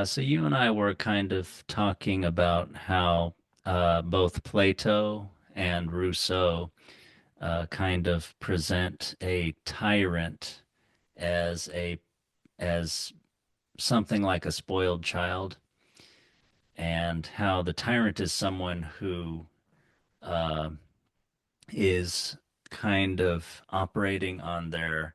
So you and I were kind of talking about how both Plato and Rousseau kind of present a tyrant as a as something like a spoiled child, and how the tyrant is someone who uh, is kind of operating on their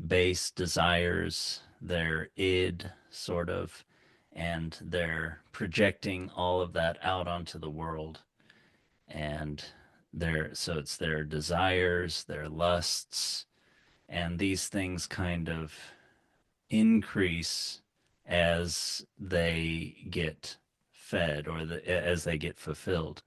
base desires, their id, sort of, and they're projecting all of that out onto the world. And so it's their desires, their lusts, and these things kind of increase as they get fed or as they get fulfilled.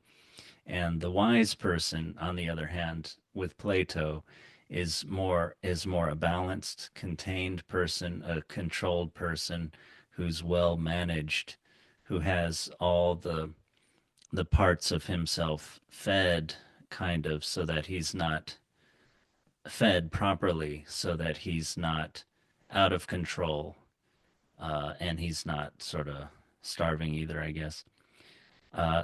And the wise person, on the other hand, with Plato, is more a balanced, contained person, a controlled person who's well managed, who has all the parts of himself fed kind of so that he's not fed properly, so that he's not out of control, and he's not sort of starving either, I guess.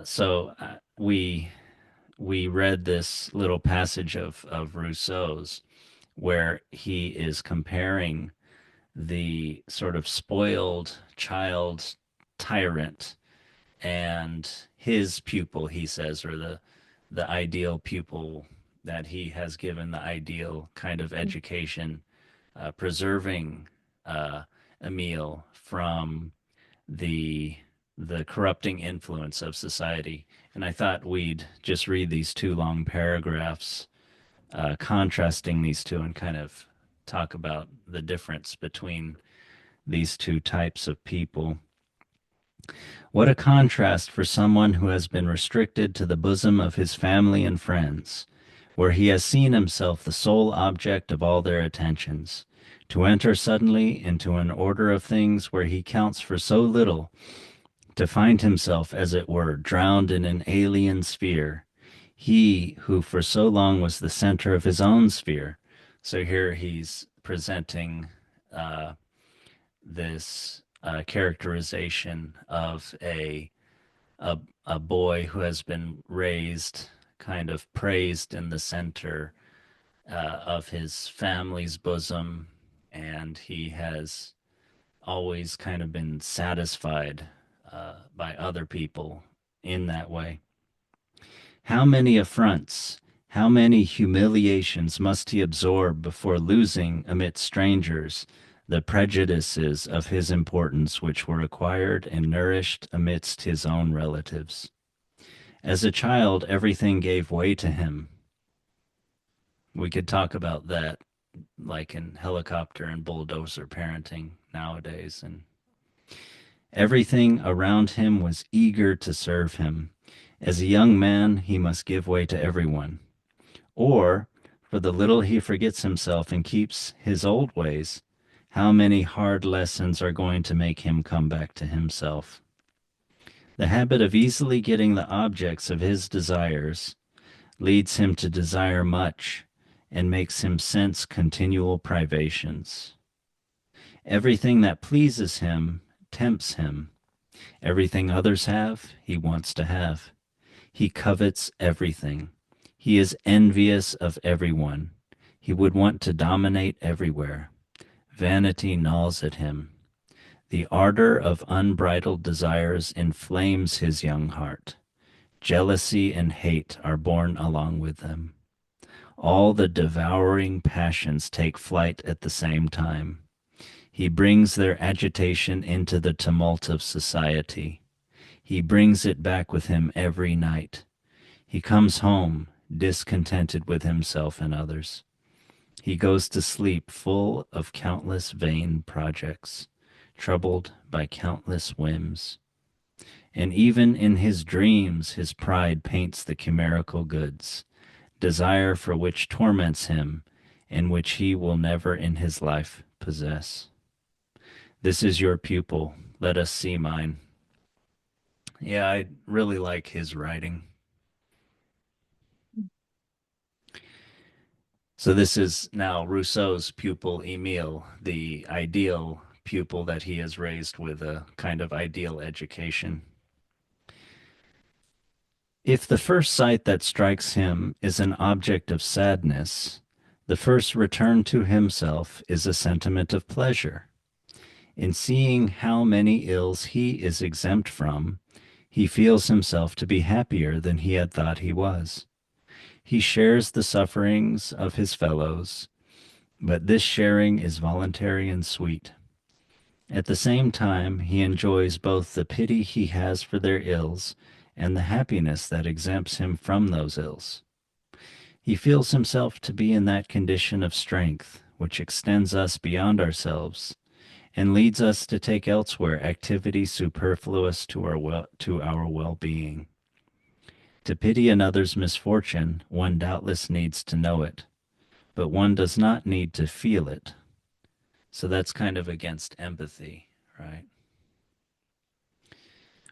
So we read this little passage of Rousseau's where he is comparing the sort of spoiled child tyrant and his pupil, he says, or the ideal pupil that he has given the ideal kind of education, preserving uh, Emile from the the corrupting influence of society. And I thought we'd just read these two long paragraphs, contrasting these two, and kind of talk about the difference between these two types of people. What a contrast for someone who has been restricted to the bosom of his family and friends, where he has seen himself the sole object of all their attentions, to enter suddenly into an order of things where he counts for so little, to find himself, as it were, drowned in an alien sphere, he who for so long was the center of his own sphere. So here he's presenting uh, this characterization of a a boy who has been raised, kind of praised in the center of his family's bosom, and he has always kind of been satisfied by other people in that way. How many affronts, how many humiliations must he absorb before losing, amidst strangers, the prejudices of his importance which were acquired and nourished amidst his own relatives? As a child, everything gave way to him. We could talk about that, like in helicopter and bulldozer parenting nowadays. And everything around him was eager to serve him. As a young man, he must give way to everyone. Or, for the little he forgets himself and keeps his old ways, how many hard lessons are going to make him come back to himself? The habit of easily getting the objects of his desires leads him to desire much and makes him sense continual privations. Everything that pleases him tempts him. Everything others have, he wants to have. He covets everything. He is envious of everyone. He would want to dominate everywhere. Vanity gnaws at him. The ardor of unbridled desires inflames his young heart. Jealousy and hate are born along with them. All the devouring passions take flight at the same time. He brings their agitation into the tumult of society. He brings it back with him every night. He comes home discontented with himself and others. He goes to sleep full of countless vain projects, troubled by countless whims. And even in his dreams his pride paints the chimerical goods, desire for which torments him, and which he will never in his life possess. This is your pupil. Let us see mine. Yeah, I really like his writing. So this is now Rousseau's pupil Emile, the ideal pupil that he has raised with a kind of ideal education. If the first sight that strikes him is an object of sadness, the first return to himself is a sentiment of pleasure. In seeing how many ills he is exempt from, he feels himself to be happier than he had thought he was. He shares the sufferings of his fellows, but this sharing is voluntary and sweet. At the same time, he enjoys both the pity he has for their ills and the happiness that exempts him from those ills. He feels himself to be in that condition of strength which extends us beyond ourselves and leads us to take elsewhere activity superfluous to our well-being. To pity another's misfortune, one doubtless needs to know it, but one does not need to feel it. So that's kind of against empathy, right?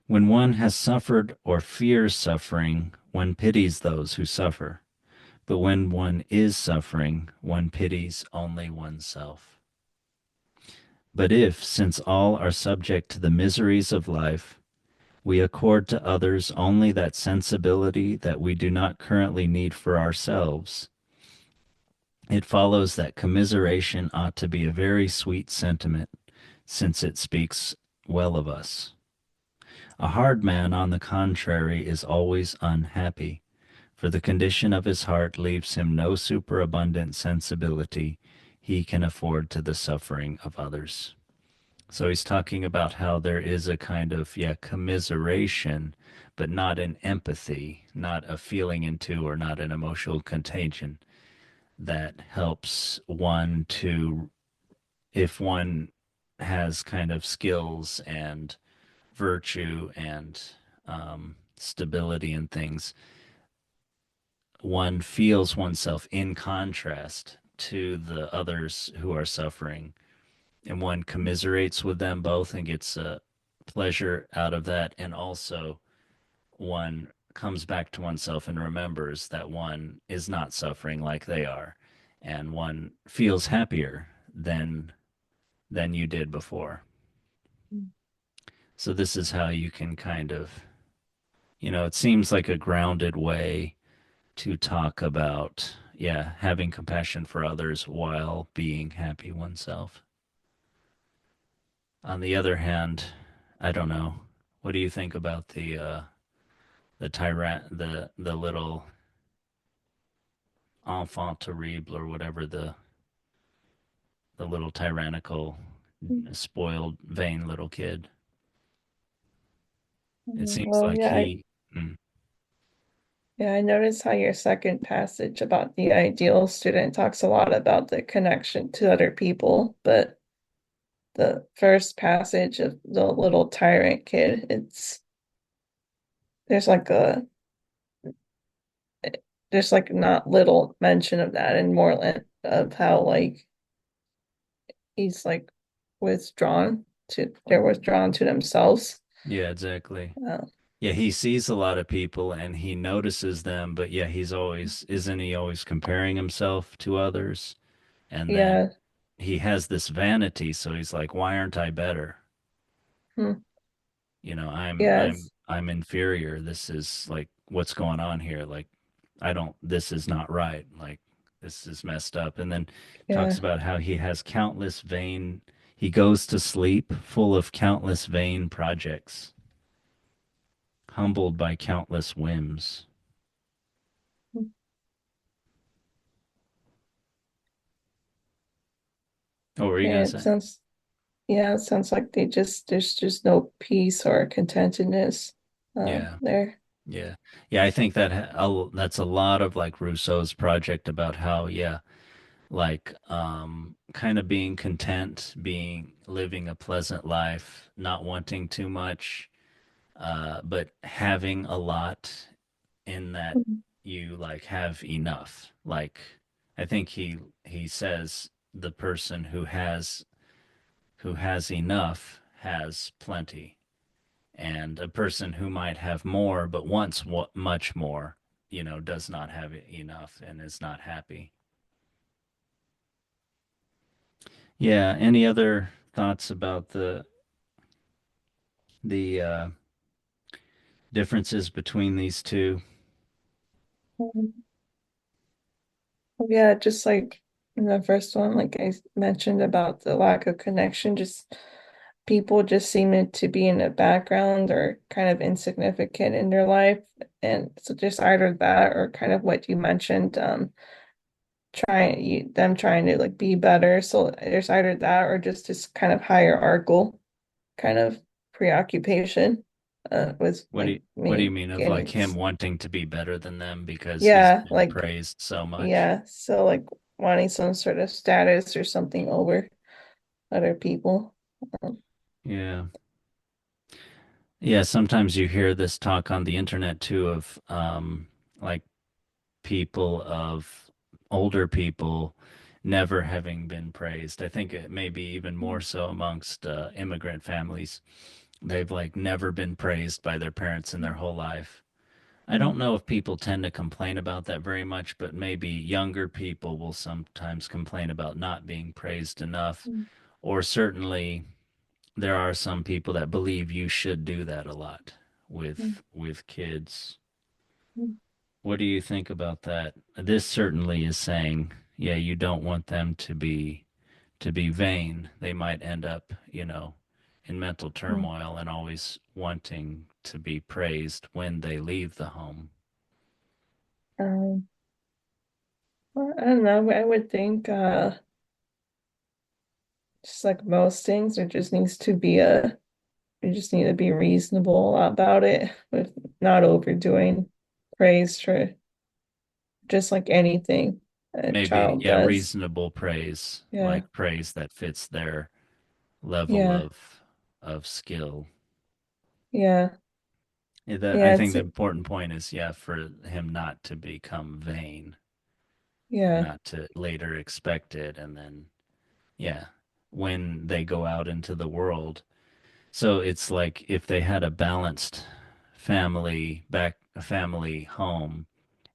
When one has suffered or fears suffering, one pities those who suffer. But when one is suffering, one pities only oneself. But if, since all are subject to the miseries of life, we accord to others only that sensibility that we do not currently need for ourselves, it follows that commiseration ought to be a very sweet sentiment, since it speaks well of us. A hard man, on the contrary, is always unhappy, for the condition of his heart leaves him no superabundant sensibility he can afford to the suffering of others. So he's talking about how there is a kind of, yeah, commiseration, but not an empathy, not a feeling into or not an emotional contagion that helps one to, if one has kind of skills and virtue and stability and things, one feels oneself in contrast to the others who are suffering, and one commiserates with them both and gets a pleasure out of that, and also one comes back to oneself and remembers that one is not suffering like they are, and one feels happier than you did before. So this is how you can kind of, it seems like a grounded way to talk about, yeah, having compassion for others while being happy oneself. On the other hand, I don't know. What do you think about the tyrant, the little enfant terrible, or whatever, the little tyrannical, spoiled, vain little kid? It seems Well, like yeah, he, mm, yeah, I noticed how your second passage about the ideal student talks a lot about the connection to other people, but the first passage of the little tyrant kid, there's like a there's like not little mention of that and more of how like he's like they're withdrawn to themselves. yeah, exactly. Uh, Yeah, he sees a lot of people and he notices them, but yeah, isn't he always comparing himself to others? And then yeah, he has this vanity, so he's like, why aren't I better? hmm, I'm I'm yes, I'm inferior. This is like what's going on here? Like I don't this is not right. Like this is messed up. And then talks yeah, about how he goes to sleep full of countless vain projects, humbled by countless whims. Oh, what were you yeah. gonna It say? sounds Yeah, it sounds like there's just no peace or contentedness Yeah. there. Yeah. Yeah, I think that's a lot of like Rousseau's project about how, yeah, like kind of being content, being living a pleasant life, not wanting too much, but having a lot in that Mhm. you like have enough. Like I think he says the person who has enough has plenty, and a person who might have more but wants much more, does not have enough and is not happy. Yeah, any other thoughts about the differences between these two? Mhm. Yeah, just like in the first one, like I mentioned about the lack of connection, just people just seeming to be in the background or kind of insignificant in their life. And so just either that or kind of what you mentioned, them trying to like be better. So there's either that or just this kind of hierarchical kind of preoccupation with like What do you me mean of like getting him wanting to be better than them because he's yeah, been like praised so much? yeah, so like wanting some sort of status or something over other people. Um, Yeah. Yeah, sometimes you hear this talk on the internet too of like people of older people never having been praised. I think it may be even more so amongst immigrant families. They've like never been praised by their parents in their whole life. I mm, don't know if people tend to complain about that very much, but maybe younger people will sometimes complain about not being praised enough. mm, Or certainly there are some people that believe you should do that a lot mm, with kids. mm, What do you think about that? This certainly is saying, yeah, you don't want them to be vain. They might end up, in mental mm. turmoil and always wanting to be praised when they leave the home. Um, well, I don't know. I would think just like most things, there just needs to be you just need to be reasonable about it with not overdoing praise for just like anything a Maybe, child yeah, does. reasonable praise, Yeah. like praise that fits their level Yeah. of skill. Yeah. I Yeah. think the important point is, yeah, for him not to become vain, Yeah. not to later expect it, and then, yeah, when they go out into the world. So it's like if they had a balanced family home,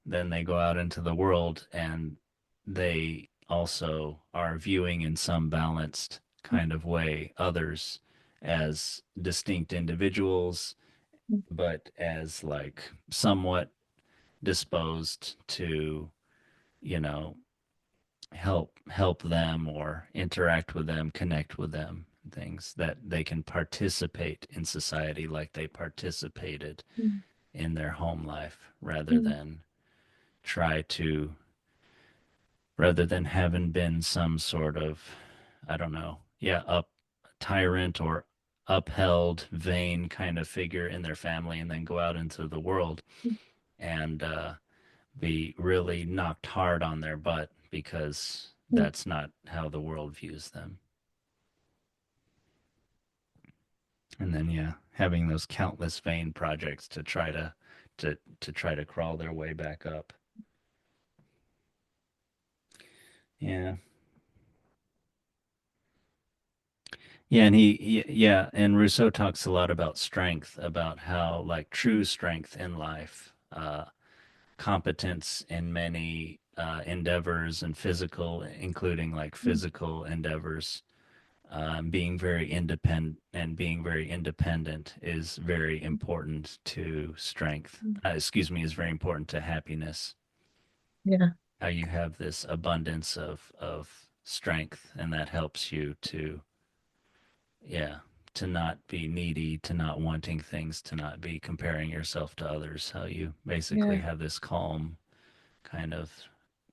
then they go out into the world and they also are viewing in some balanced kind of way others as distinct individuals, but as like somewhat disposed to, you know, help them or interact with them, connect with them, things that they can participate in society like they participated Mm, in their home life rather mm, than try to rather than having been some sort of, I don't know, yeah, up tyrant or upheld, vain kind of figure in their family, and then go out into the world mm, and be really knocked hard on their butt because mm, that's not how the world views them. And then, yeah, having those countless vain projects to try to try to crawl their way back up. Yeah. Yeah, and yeah, and Rousseau talks a lot about strength, about how like true strength in life, competence in many endeavors and physical, including like mm, physical endeavors, being very independent and being very independent is very important to strength. mm. Excuse me, is very important to happiness. Yeah. How you have this abundance of strength, and that helps you to yeah, to not be needy, to not wanting things, to not be comparing yourself to others, how you basically Yeah. have this calm kind of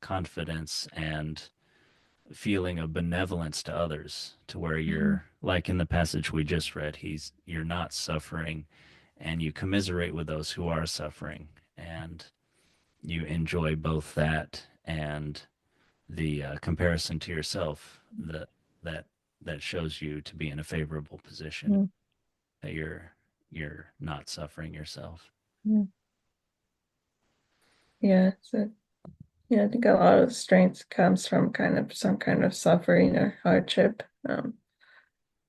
confidence and feeling of benevolence to others to where Mhm. you're like in the passage we just read, you're not suffering and you commiserate with those who are suffering and you enjoy both that and the comparison to yourself that that shows you to be in a favorable position Mm, that you're not suffering yourself. mm. Yeah. So yeah, I think a lot of strength comes from kind of some kind of suffering or hardship.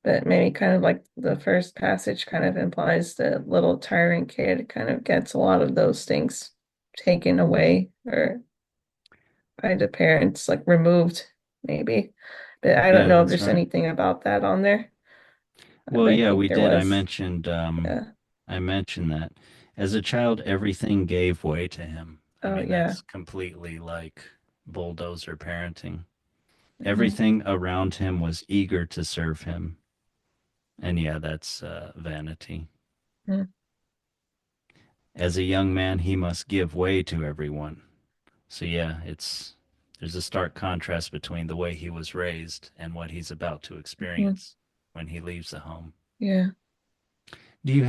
But maybe kind of like the first passage kind of implies the little tyrant kid kind of gets a lot of those things taken away or by the parents, like removed, maybe. But I don't Yeah, know if that's there's right. anything about that on there. Well, But I yeah, think we there did. was. Yeah. I mentioned that as a child, everything gave way to him. I Oh mean, yeah. that's completely like bulldozer parenting. Hmm. Everything around him was eager to serve him. And yeah, that's vanity. As a young man, he must give way to everyone. So yeah, it's there's a stark contrast between the way he was raised and what he's about to Hmm. experience when he leaves the home. Yeah. Do you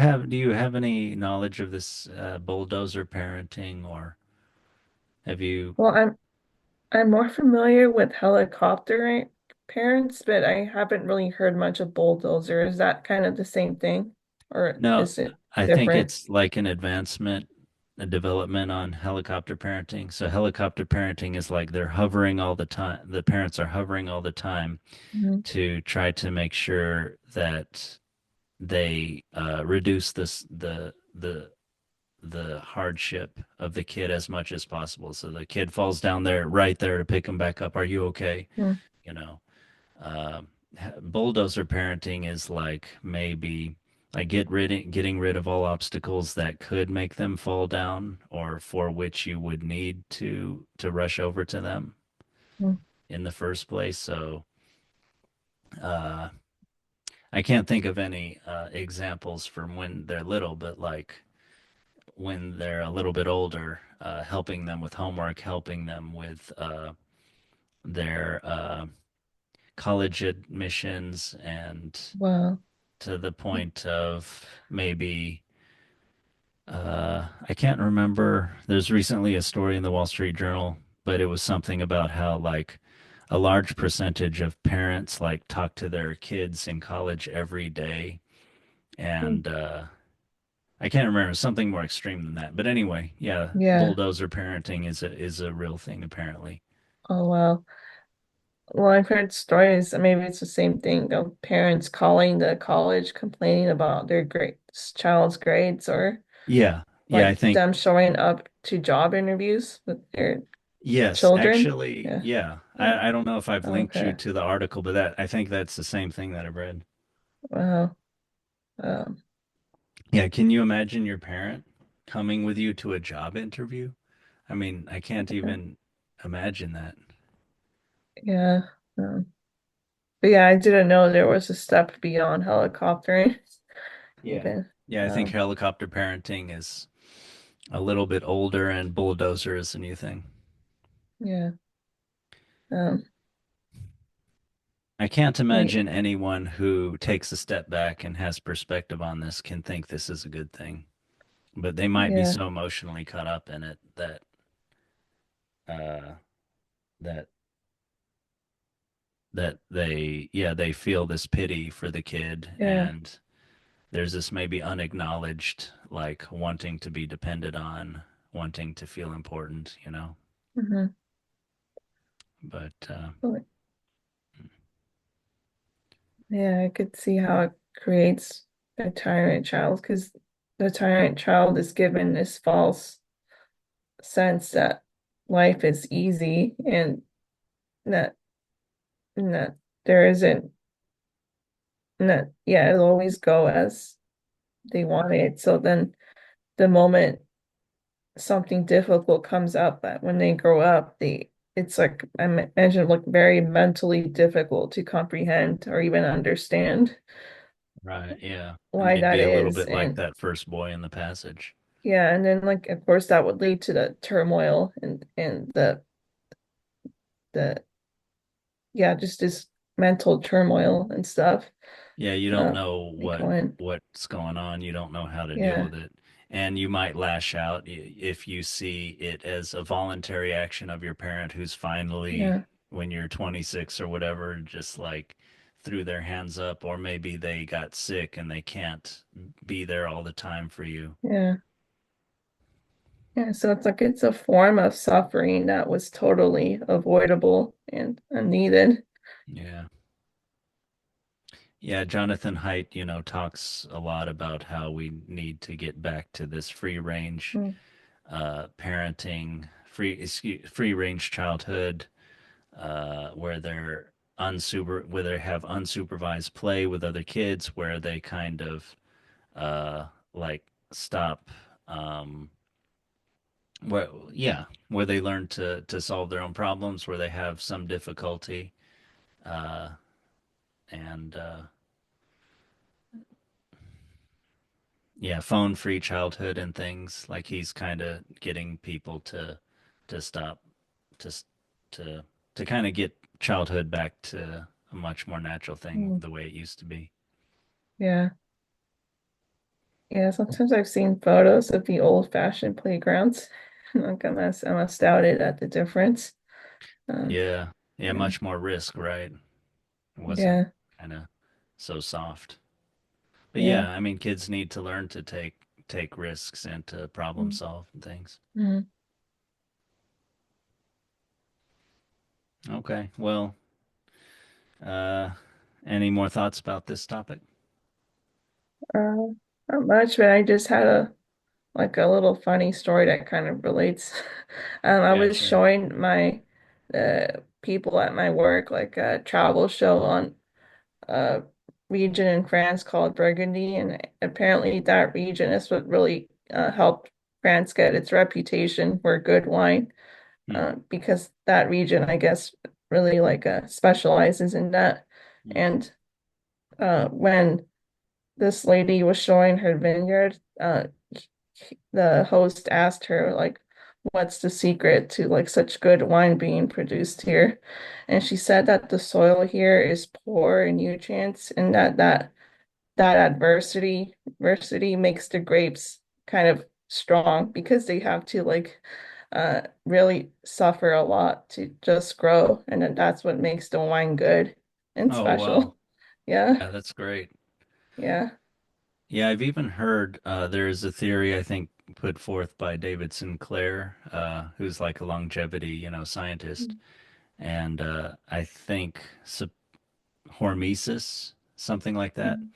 have any knowledge of this bulldozer parenting, or have you? Well, I'm more familiar with helicopter parents, but I haven't really heard much of bulldozer. Is that kind of the same thing, or No, is it I think different? it's like an advancement, a development on helicopter parenting. So helicopter parenting is like they're hovering all the time. The parents are hovering all the time Hmm. to try to make sure that they reduce the hardship of the kid as much as possible. So the kid falls down there right there to pick him back up. Are you okay? Hmm. You know, uh, bulldozer parenting is like maybe like getting rid of all obstacles that could make them fall down or for which you would need to rush over to them Hmm. in the first place. So uh, I can't think of any examples from when they're little, but like when they're a little bit older, helping them with homework, helping them with their college admissions, and Wow. to the point of maybe I can't remember. There's recently a story in the Wall Street Journal, but it was something about how like a large percentage of parents like talk to their kids in college every day, Hmm. and I can't remember something more extreme than that. But anyway, yeah, Yeah. bulldozer parenting is a real thing apparently. Oh wow. Well, I've heard stories, maybe it's the same thing of parents calling the college complaining about their child's grades or Yeah, yeah, I like think them showing up to job interviews with their yes, children. actually, Yeah. yeah. Yeah. I don't know if I've linked you Okay. to the article, but that I think that's the same thing that I've read. Wow. Um, Yeah, can you imagine your parent coming with you to a job interview? I mean, I can't yeah. even imagine that. Yeah. But yeah, I didn't know there was a step beyond helicoptering Yeah. even. Yeah, I think Um, helicopter parenting is a little bit older and bulldozer is a new thing. yeah. Um, I can't like, imagine anyone who takes a step back and has perspective on this can think this is a good thing. But they might be yeah. so emotionally caught up in it uh that that they feel this pity for the kid, Yeah. and there's this maybe unacknowledged like wanting to be depended on, wanting to feel important, Hmm. but Yeah, I could see how it creates a tyrant child because the tyrant child is given this false sense that life is easy that and that there isn't and that yeah, it'll always go as they want it. So then the moment something difficult comes up that when they grow up, it's like I imagine like very mentally difficult to comprehend or even understand right, yeah, and why they'd that be a little is. bit like And that first boy in the passage. yeah, and then like of course that would lead to the turmoil and the yeah, just this mental turmoil and stuff. Yeah, you don't Uh know they go in. what's going on. You don't know how to deal Yeah, with it. And you might lash out if you see it as a voluntary action of your parent who's finally, yeah, when you're 26 or whatever, just like threw their hands up, or maybe they got sick and they can't be there all the time for you. yeah. Yeah, so it's like it's a form of suffering that was totally avoidable and unneeded. Yeah. Yeah, Jonathan Haidt, talks a lot about how we need to get back to this free range Mm. parenting, free range childhood, where they're where they have unsupervised play with other kids, where they kind of like stop where yeah, where they learn to solve their own problems, where they have some difficulty, uh, and yeah, phone free childhood and things like he's kind of getting people to stop to to to kind of get childhood back to a much more natural thing Mm. the way it used to be. Yeah. Yeah, sometimes I've seen photos of the old-fashioned playgrounds. Like I'm astounded at the difference. Um, Yeah, yeah, yeah, much more risk, right? It wasn't yeah, kind of so soft. But yeah. yeah, I mean, kids need to learn to take risks and to problem Mm, solve and things. mm. Okay, well, uh, any more thoughts about this topic? Uh, Not much, but I just had a little funny story that kind of relates. I Yeah, was sure. showing my people at my work like a travel show on a region in France called Burgundy, and apparently that region is what really helped France get its reputation for good wine, Hmm. because that region, I guess, really like specializes in that. Hmm. And when this lady was showing her vineyard, the host asked her like, what's the secret to like such good wine being produced here? And she said that the soil here is poor in nutrients, and that adversity makes the grapes kind of strong because they have to like really suffer a lot to just grow, and then that's what makes the wine good and Oh, wow. special. Yeah, Yeah, that's great. yeah. Yeah, I've even heard there is a theory I think put forth by David Sinclair, who's like a longevity, scientist, and I think hormesis, something like that. Mm,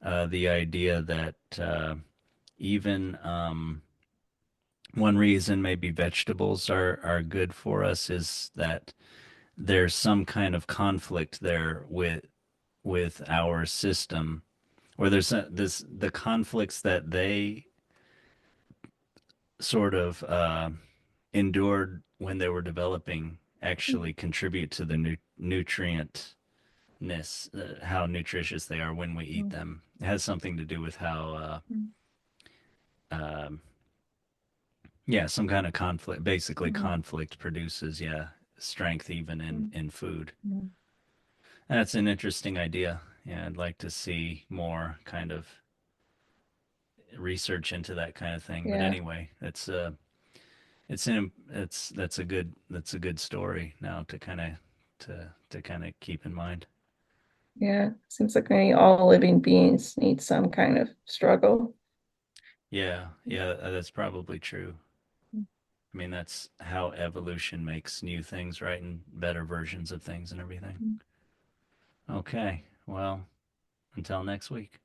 The idea that even one reason maybe vegetables are good for us is that there's some kind of conflict there with our system, or this the conflicts that they sort of endured when they were developing actually contribute to the nutrientness, how nutritious they are when we eat mm, them. It has something to do with how mm, um, yeah, some kind of conflict. Basically, mm, conflict produces, yeah, strength even in mm, in food. mm. That's an interesting idea. Yeah, I'd like to see more kind of research into that kind of thing. But Yeah, anyway, that's a good story now to kind of keep in mind. yeah. Seems like maybe all living beings need some kind of struggle. Yeah, yeah, that's probably true. I mean, that's how evolution makes new things, right? And better versions of things and everything. Mm. Okay, well, until next week.